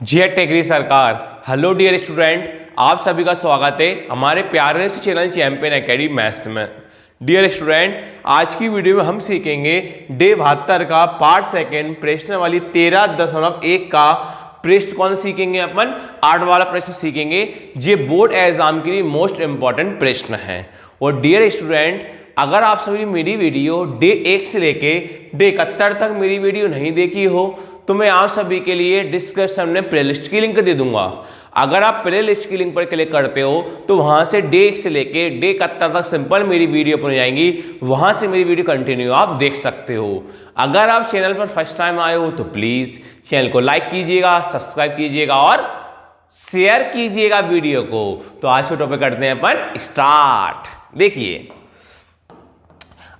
जय टेकरी सरकार। Hello dear student, आप सभी का स्वागत है हमारे प्यारे से चैनल चैंपियन एकेडमी मैथ्स में। डियर स्टूडेंट, आज की वीडियो में हम सीखेंगे डे 72 का पार्ट सेकंड प्रश्नावली 13.1 का प्रश्न कौन सीखेंगे अपन 8 वाला प्रश्न सीखेंगे। ये बोर्ड एग्जाम के लिए मोस्ट इंपॉर्टेंट प्रश्न है। और डियर स्टूडेंट, अगर आप सभी मेरी वीडियो डे 1 से लेके डे 71 तक मेरी वीडियो नहीं देखी हो तो मैं आप सभी के लिए डिस्क्रिप्शन में प्लेलिस्ट की लिंक दे दूंगा। अगर आप प्लेलिस्ट की लिंक पर क्लिक करते हो तो वहां से डे 1 से लेके डे 71 तक सिंपल मेरी वीडियो बन जाएंगी, वहां से मेरी वीडियो कंटिन्यू आप देख सकते हो। अगर आप चैनल पर फर्स्ट टाइम आए हो तो प्लीज चैनल को लाइक कीजिएगा, सब्सक्राइब कीजिएगा और शेयर कीजिएगा वीडियो को। तो आज के टॉपिक करते हैं अपन स्टार्ट। देखिए,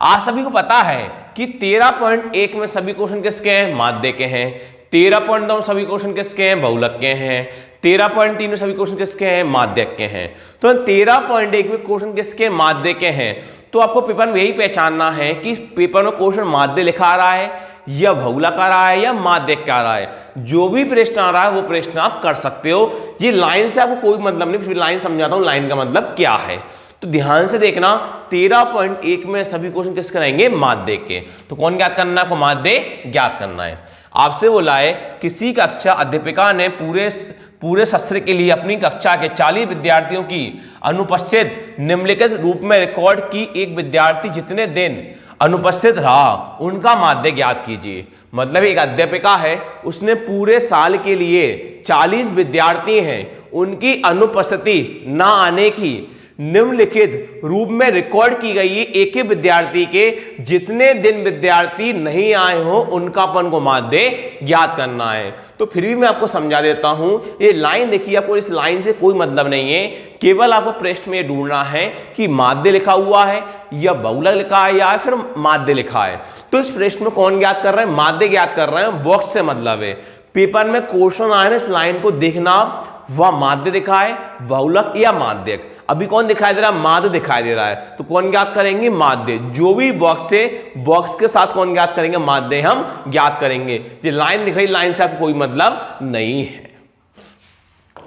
आप सभी को पता है कि 13.1 में सभी क्वेश्चन किसके हैं, माध्य के हैं। 13.2 में सभी क्वेश्चन किसके हैं, बहुलक के हैं। 13.3 में सभी क्वेश्चन किसके हैं, माध्यक के हैं। तो 13.1 में क्वेश्चन किसके, माध्य के हैं। तो आपको पेपर में यही पहचानना है कि पेपर में क्वेश्चन माध्य लिखा आ रहा है या बहुलक आ रहा है या माध्यक आ रहा है। जो भी प्रश्न आ रहा है वो प्रश्न आप कर सकते हो। ये लाइन से आपको कोई मतलब नहीं, फिर लाइन समझाता हूं लाइन का मतलब क्या है। तो ध्यान से देखना, 13.1 में सभी क्वेश्चन किसके रहेंगे, माध्य के। तो कौन ज्ञात करना है आपको, माध्य ज्ञात करना है। आपसे बोला है किसी कक्षा अध्यापिका ने पूरे सत्र के लिए अपनी कक्षा के 40 विद्यार्थियों की अनुपस्थित निम्नलिखित रूप में रिकॉर्ड की। एक विद्यार्थी जितने दिन अनुपस्थित रहा उनका माध्य ज्ञात कीजिए। मतलब एक अध्यापिका है, उसने पूरे साल के लिए 40 विद्यार्थी हैं, उनकी अनुपस्थिति ना आने की निम्नलिखित रूप में रिकॉर्ड की गई है। एक ही विद्यार्थी के जितने दिन विद्यार्थी नहीं आए हो उनका अपन को माध्य ज्ञात करना है। तो फिर भी मैं आपको समझा देता हूं, ये लाइन देखिए, आपको इस लाइन से कोई मतलब नहीं है। केवल आपको प्रश्न में ढूंढना है कि माध्य लिखा हुआ है या बहुलक लिखा है या फिर माध्य लिखा है। तो इस प्रश्न में कौन ज्ञात कर रहे हैं, माध्य ज्ञात कर रहे हैं। बॉक्स से मतलब है पेपर में क्वेश्चन आए ना, इस लाइन को देखना, वह माध्य दिखा है, बहुलक या माध्यक। अभी कौन दिखाई दे रहा है, माध्य दिखाई दे रहा है। तो कौन ज्ञात करेंगे, माध्य। जो भी बॉक्स से बॉक्स के साथ कौन ज्ञात करेंगे, माध्य हम ज्ञात करेंगे। जो लाइन दिख रही, लाइन से आपको कोई मतलब नहीं है।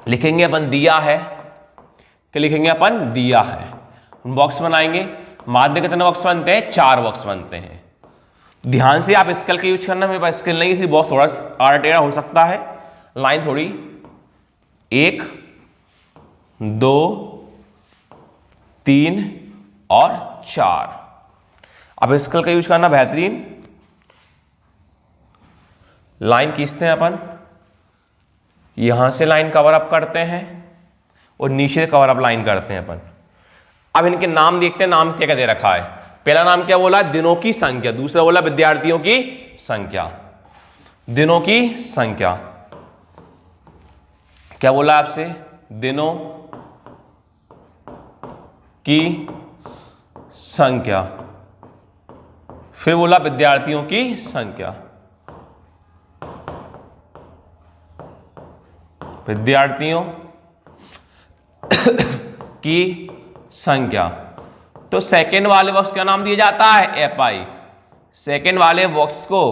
लिखेंगे अपन दिया है, क्या लिखेंगे अपन, दिया है। बॉक्स बनाएंगे। माध्य कितने बॉक्स बनते हैं, 4 बॉक्स बनते हैं। ध्यान से आप स्केल का यूज करना, मेरे पास स्केल नहीं, इसलिए बॉक्स थोड़ा आड़ा टेढ़ा हो सकता है। लाइन थोड़ी 1 2 3 और 4। अब स्केल का यूज करना बेहतरीन। लाइन खींचते हैं अपन, यहां से लाइन कवर अप करते हैं और नीचे कवर अप लाइन करते हैं अपन। अब इनके नाम देखते हैं, नाम क्या क्या दे रखा है। पहला नाम क्या बोला, दिनों की संख्या। दूसरा बोला विद्यार्थियों की संख्या। दिनों की संख्या क्या बोला आपसे, दिनों की संख्या। फिर बोला विद्यार्थियों की संख्या। विद्यार्थियों की संख्या। तो सेकेंड वाले बॉक्स का नाम दिया जाता है एपाई। सेकेंड वाले बॉक्स को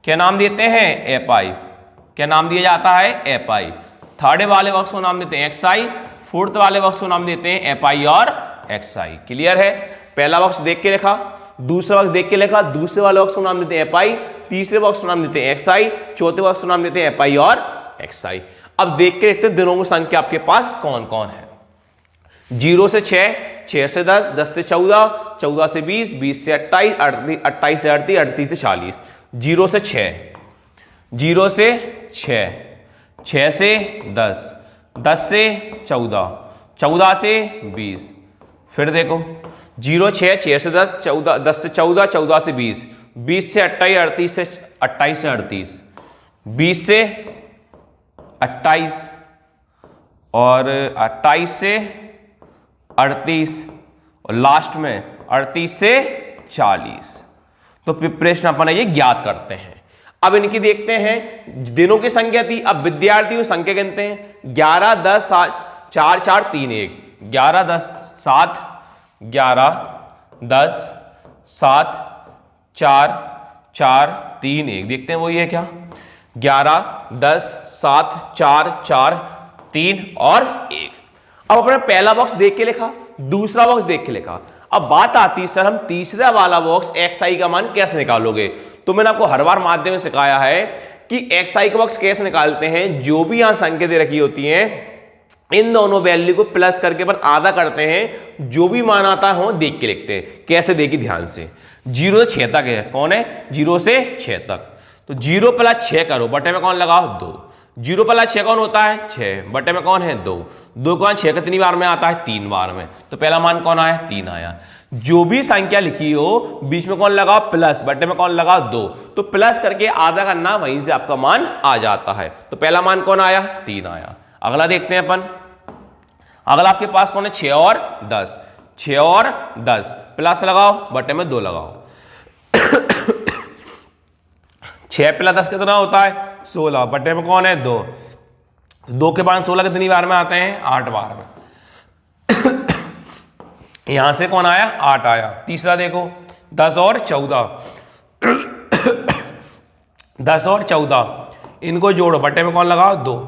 क्या नाम देते हैं, एपाई। क्या नाम दिया जाता है, एपाई। थर्ड वाले बॉक्स को नाम देते हैं एक्सआई। फोर्थ वाले बॉक्स को नाम देते हैं एपाई और एक्सआई। क्लियर है। पहला बॉक्स देख के लिखा, दूसरा बॉक्स देख के लिखा, दूसरे वाले बॉक्स को नाम देते हैं एपाई, तीसरे बॉक्स को नाम देते हैं एक्सआई, चौथे बॉक्स को नाम देते हैं एपाई और एक्सआई। अब देख के देखते हैं दिनों की संख्या आपके पास कौन कौन है। 0 से 6, 6 से 10, 10 से 14, 14 से 20, 20 से 28, 28 से 38, 38 से 40। 0 से 6, 0 से 6, 6 से 10, 10 से 14, 14 से 20। फिर देखो 0 6, 6 से 10, 14, 10 से 14, 14 से 20, 20 से 28, 38 से 28 से 38, 20 से 28 और 28 से 38 और लास्ट में 38 से 40। तो प्रश्न अपन ये ज्ञात करते हैं। अब इनकी देखते हैं, दिनों की संख्या थी, अब विद्यार्थियों की संख्या गिनते हैं। 11 10 7 4 4 3 1, 11 10 7, 11 10 7 4 4 3 1, देखते हैं वो ये क्या, 11 10 7 4 4 3 और 1। अब अपना पहला बॉक्स देख के लिखा, दूसरा बॉक्स देख के लिखा। अब बात आती है सर हम तीसरा वाला बॉक्स xi का मान कैसे निकालोगे। तो मैंने आपको हर बार माध्यम में सिखाया है कि xi का बॉक्स कैसे निकालते हैं। जो भी यहां संख्या दे रखी होती है इन दोनों वैल्यू को प्लस करके पर आधा करते हैं, जो भी मान आता है हम देख के लिखते हैं। कैसे देखिए ध्यान से, 0 से 6 तक है, कौन है 0 से 6 तक, तो 0 प्लस 6 करो, बटे में कौन लगाओ 2। 0 प्लस 6 कौन होता है 6, बटे में कौन है 2। 2 कौन 6 कितनी बार में आता है 3 बार में, तो पहला मान कौन आया 3 आया। जो भी संख्या लिखी हो बीच में कौन लगाओ प्लस, बटे में कौन लगाओ 2, तो प्लस करके आधा करना, वहीं से आपका मान आ जाता है। तो पहला मान कौन आया 3 आया। अगला देखते हैं अपन, अगला आपके पास कौन है 6 और 10, 6 और 10 प्लस लगाओ, बटे में 2 लगाओ। 6 प्लस 10 कितना होता है 16, बटे में कौन है 2। 2 के बाद 16 कितनी बार में आते हैं 8 बार में। यहां से कौन आया 8 आया। तीसरा देखो 10 और 14 10 और 14 इनको जोड़ो, बटे में कौन लगाओ 2।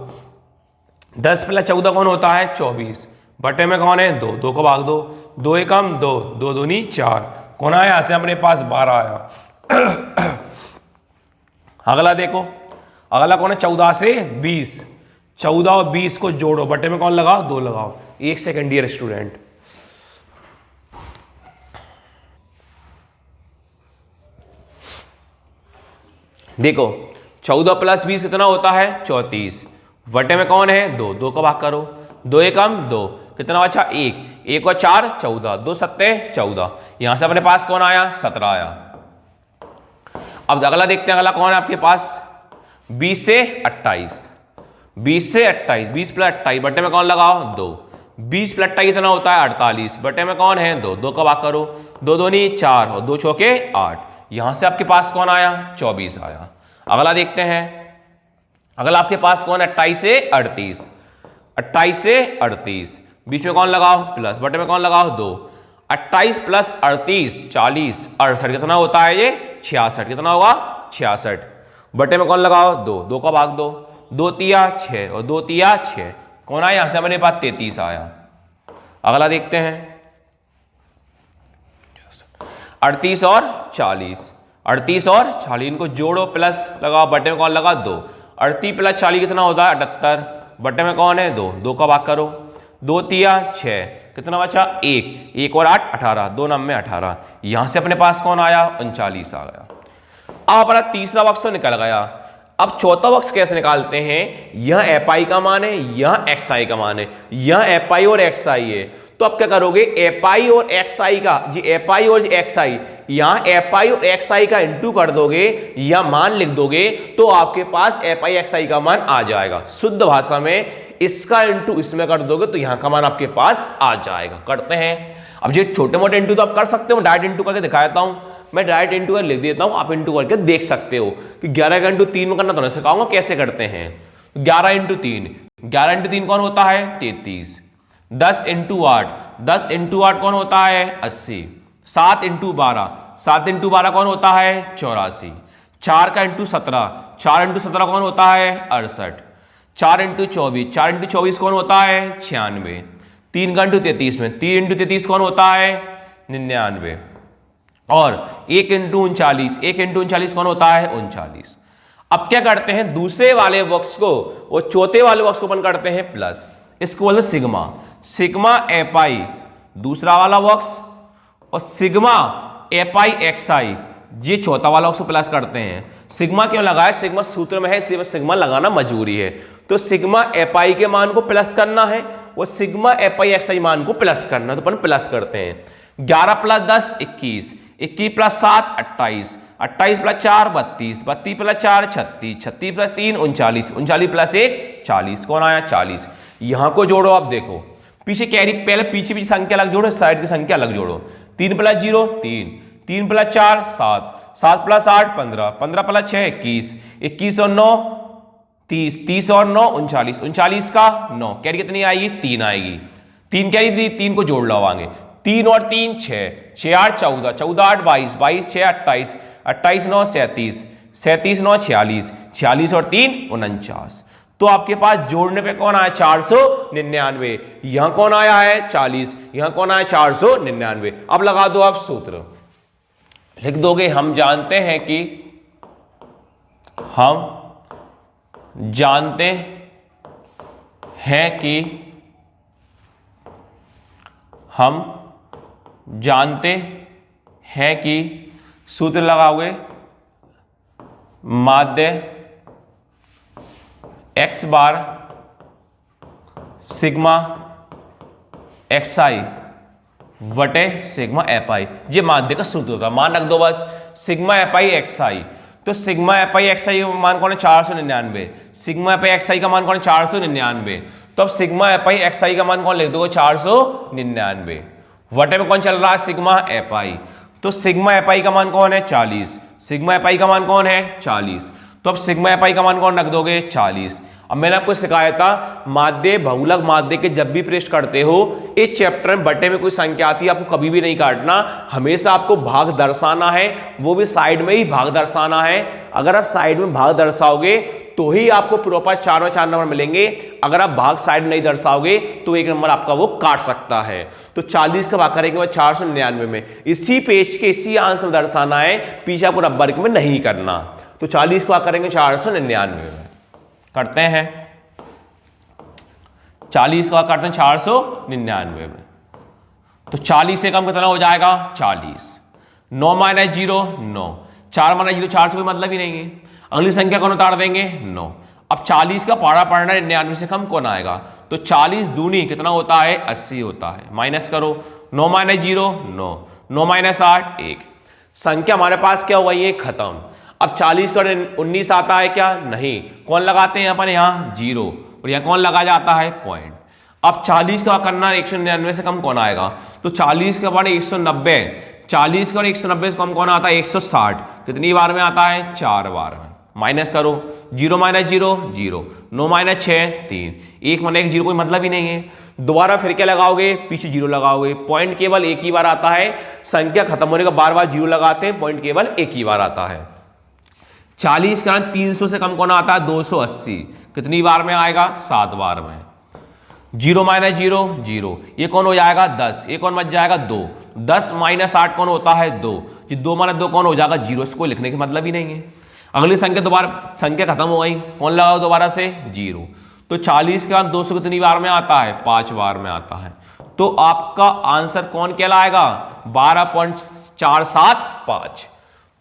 10 प्लस 14 कौन होता है 24, बटे में कौन है 2, 2 को भाग दो, 2 एकम 2, 2 दूनी 4, कौन आया यहां से अपने पास 12 आया। अगला देखो, अगला कौन है 14 से 20, 14 और 20 को जोड़ो, बटे में कौन लगाओ 2 लगाओ। 1 सेकंड डियर स्टूडेंट, देखो 14 प्लस 20 कितना होता है 34, बटे में कौन है 2, 2 को भाग करो, 2 एकम 2 कितना बचा 1, 1 और 4 14, 2 सत्ते 14, यहां से अपने पास कौन आया 17 आया। अब अगला देखते हैं, अगला कौन है आपके पास 20 से 28, 20 से 28, 20 प्लस 28 बटे में कौन लगाओ 2, 20 प्लस 28 कितना होता है 48, बटे में कौन है 2, 2 का भाग करो, 2 दूनी 4 और 2 चौके 8, यहां से आपके पास कौन आया 24 आया। अगला देखते हैं, अगला आपके पास कौन है 28 से 38, 28 से 38 बीच में कौन लगाओ प्लस, बटे में कौन लगाओ 2, 28 प्लस 38 40, 68 कितना होता है ये 66, कितना होगा 66, बटे में कौन लगाओ 2, 2 का भाग दो, 2 तिया 6 और 2 तिया 6, कौन आया यहां से हमारे पास 33 आया। अगला देखते हैं 38 और 40, 38 और 40 इनको जोड़ो प्लस लगाओ, बटे में कौन लगा 2, 38 प्लस 40 कितना होता है 78, बटे में कौन है 2, 2 का भाग करो, 2 तिया 6 कितना बचा 1, 1 और 8 18, 2 9 में 18, यहां से अपने पास कौन आया 39 आ गया। अब अपना तीसरा बॉक्स तो निकल गया। अब चौथा बॉक्स कैसे निकालते हैं, यह एफ का मान है, यह एक्स आई का मान है, यह एफ आई और एक्स आई है। तो आप क्या करोगे एफ आई और एक्स आई का, जी एफ आई और एक्स आई, यहां एफ आई और एक्स आई का इंटू कर दोगे या मान लिख दोगे तो आपके पास एफ आई एक्स आई का मान आ जाएगा। शुद्ध भाषा में इसका इंटू इसमें कर दोगे तो यहां का मान आपके पास आ जाएगा। करते हैं, अब ये छोटे मोटे इंटू तो आप कर सकते हो, डायरेक्ट इंटू करके दिखा देता हूं, मैं डायरेक्ट इंटू कर लिख देता हूं, आप इंटू करके देख सकते हो कि 11 का इंटू 3 में करना तो नहीं सिखाऊंगा कैसे करते हैं। 11 इंटू 3, 11 इंटू 3 कौन होता है 33, 10 इंटू 8, 10 इंटू 8 कौन होता है 80, 7 इंटू 12, 7 इंटू 12 कौन होता है 84, 4 का इंटू 17, 4 इंटू 17 कौन होता है 68, 4 इंटू 24, 4 इंटू 24 कौन होता है 96, 3 का इंटू 33 में 3 इंटू 33 कौन होता है 99, और 1 इंटू 39, 1 इंटू 39 कौन होता है 39। अब क्या करते हैं दूसरे वाले बॉक्स को और चौथे वाले बॉक्स को अपन करते हैं प्लस, इसको बोलते हैं सिग्मा, सिग्मा एफ आई दूसरा वाला बॉक्स और सिग्मा एफ आई एक्स आई, ये चौथा वाला बॉक्स को प्लस करते हैं। सिग्मा क्यों लगाया, सिग्मा सूत्र में है इसलिए सिग्मा लगाना मजबूरी है। तो सिग्मा एफ आई के मान को प्लस करना है और सिग्मा एफ आई एक्स आई मान को प्लस करना है, तो अपन प्लस करते हैं। 11 plus 10 21, 21 plus 7 28, 28 plus 4 32, 32 plus 4 36, 36 plus 3 39, 39 plus 1 40, कौन आया 40। यहां को जोड़ो, आप देखो पीछे कैरी, पहले पीछे संख्या अलग जोड़ो, साइड की संख्या अलग जोड़ो। 3 प्लस 0 3, 3 प्लस 4 7, 7 प्लस 8 15, 15 प्लस 6 21, 21 और 9 30, 30 और 9 39, 39 का 9, कैरी कितनी आएगी 3 आएगी। 3 कैरी दी, 3 को जोड़ लो आगे, 3 और 3 6, 6 8 14, 14 8 22, 22 6 28, 28 9 37, 37 9 46, 46 और 3 49। तो आपके पास जोड़ने पे कौन आया 499, यहां कौन आया है 40, यहां कौन आया 499। अब लगा दो आप सूत्र, लिख दोगे हम जानते हैं कि सूत्र लगाओगे माध्य x बार सिग्मा xi वटे सिग्मा fi, ये माध्य का सूत्र होता है। मान रख दो बस सिग्मा fi xi, तो सिग्मा fi xi का मान कौन है 499, सिग्मा fi xi का मान कौन है 499। तो अब सिग्मा fi xi का मान कौन लिख दोगे 499, वटे में कौन चल रहा है सिग्मा fi, तो सिग्मा fi का मान कौन है 40, सिग्मा fi का मान कौन है 40। तो अब सिग्मा fi का मान कौन रख दोगे 40। अब मैंने आपको सिखाया था माध्य बहुलक माध्य के जब भी प्रश्न करते हो इस चैप्टर में बटे में कोई संख्या आती है आपको कभी भी नहीं काटना, हमेशा आपको भाग दर्शाना है, वो भी साइड में ही भाग दर्शाना है। अगर आप साइड में भाग दर्शाओगे तो ही आपको प्रॉपर 4 में 4 नंबर मिलेंगे, अगर आप भाग साइड नहीं दर्शाओगे तो 1 नंबर आपका वो काट सकता है। तो 40 का भाग करेंगे 499 में, इसी पेज के इसी आंसर में दर्शाना है, पीछे आपको रबर में नहीं करना। तो 40 का भाग करेंगे 499 में, करते हैं 40 का करते हैं 499 में। तो 40 से कम कितना हो जाएगा 40, 9 माइनस 0 9, 4 माइनस 0 4 से कोई मतलब ही नहीं है। अगली संख्या कौन उतार देंगे 9। अब 40 का पारा पढ़ना 99 से कम कौन आएगा, तो 40 दूनी कितना होता है 80 होता है। माइनस करो 9 माइनस 0 9, 9 माइनस 8 1, संख्या हमारे पास क्या हुआ ये खत्म। अब 40 का 19 आता है क्या, नहीं, कौन लगाते हैं अपन यहाँ 0, और यहाँ कौन लगा जाता है पॉइंट। अब 40 का करना 199 से कम कौन आएगा, तो 40 का बाद 190, 40 का 190 से कम कौन आता है 160, कितनी बार में आता है 4 बार में। माइनस करो 0 माइनस 0 0, 9 माइनस 6 3, 1 माइनस 1 0 कोई मतलब ही नहीं है। दोबारा फिर क्या लगाओगे पीछे 0 लगाओगे, पॉइंट केवल एक ही बार आता है, संख्या खत्म होने का बार बार 0 लगाते हैं, पॉइंट केवल एक ही बार आता है। 40 का 300 से कम कौन आता है 280, कितनी बार में आएगा 7 बार में। 0 माइनस 0 0, ये कौन हो जाएगा 10, ये कौन बच जाएगा 2, 10 माइनस 8 कौन होता है 2, ये 2 माइनस 2 कौन हो जाएगा 0, इसको लिखने का मतलब ही नहीं है। अगली संख्या दोबारा संख्या खत्म हो गई, कौन लगाओ दोबारा से 0। तो 40 का 200 कितनी बार में आता है 5 बार में आता है। तो आपका आंसर कौन कहलाएगा 12.475,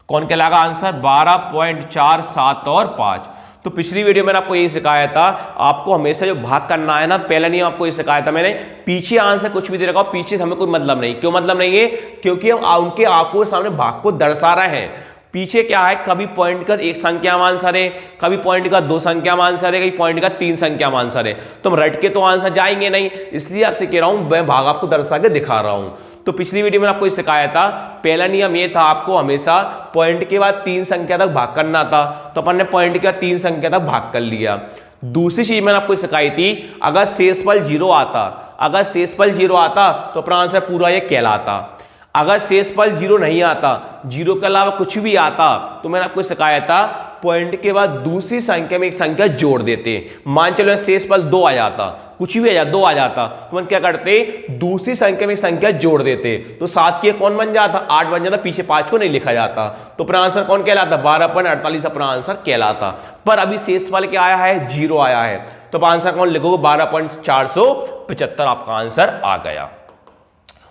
कौन कहलाएगा आंसर 12.47 और 5। तो पिछली वीडियो में आपको यही सिखाया था, आपको हमेशा जो भाग करना है ना, पहले नहीं आपको ये सिखाया था मैंने, पीछे आंसर कुछ भी दे रखा हो पीछे हमें कोई मतलब नहीं। क्यों मतलब नहीं है, क्योंकि हम उनके आंखों के सामने भाग को दर्शा रहे हैं। पीछे क्या है, कभी पॉइंट का 1 संख्या मान आंसर है, कभी पॉइंट का 2 संख्या मान आंसर है, कभी पॉइंट का 3 संख्या मान आंसर है, तो हम रट के तो आंसर जाएंगे नहीं, इसलिए आपसे कह रहा हूं मैं भाग आपको दर्शा के दिखा रहा हूं। तो पिछली वीडियो में आपको सिखाया था, पहला नियम ये था आपको हमेशा पॉइंट के बाद 3 संख्या तक भाग करना था, तो अपन ने पॉइंट के बाद 3 संख्या तक भाग कर लिया। दूसरी चीज मैंने आपको सिखाई थी, अगर शेषफल 0 आता, अगर शेषफल 0 आता तो अपना आंसर पूरा ये कहलाता। अगर शेषफल 0 नहीं आता, 0 के अलावा कुछ भी आता, तो मैंने आपको सिखाया था पॉइंट के बाद दूसरी संख्या में एक संख्या जोड़ देते। मान चलो शेषफल 2 आ जाता, कुछ भी आ जाता 2 आ जाता, तो हम क्या करते दूसरी संख्या में एक संख्या जोड़ देते, तो 7 के कौन बन जाता 8 बन जाता, पीछे 5 को नहीं लिखा जाता, तो अपना आंसर कौन कहलाता 12.48 अपना आंसर कहलाता। पर अभी शेषफल क्या आया है 0 आया है, तो आंसर कौन लिखोगे 12.475 आपका आंसर आ गया।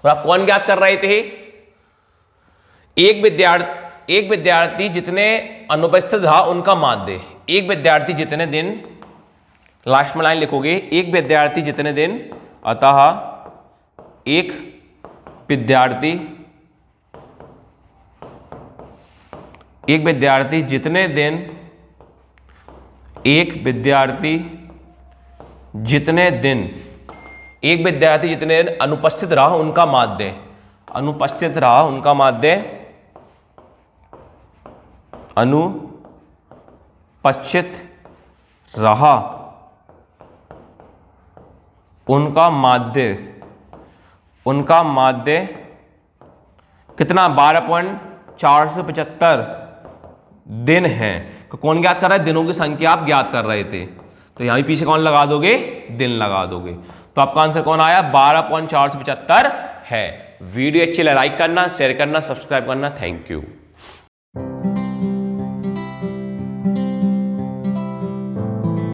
और आप कौन ज्ञात कर रहे थे, एक विद्यार्थी जितने अनुपस्थित रहा उनका माध्य। एक विद्यार्थी जितने दिन, लास्ट में लाइन लिखोगे, एक विद्यार्थी जितने दिन, अतः एक विद्यार्थी जितने दिन, एक विद्यार्थी जितने दिन अनुपस्थित रहा उनका माध्य, अनुपस्थित रहा उनका माध्य, अनुपस्थित रहा उनका माध्य, कितना 12.48 475 दिन हैं। तो कौन ज्ञात कर रहा है? दिनों की संख्या आप ज्ञात कर रहे थे, तो यहां पीछे कौन लगा दोगे? दिन लगा दोगे। तो आपका आंसर कौन आया? 12/475 है। वीडियो अच्छी लगे लाइक करना, शेयर करना, सब्सक्राइब करना। Thank you.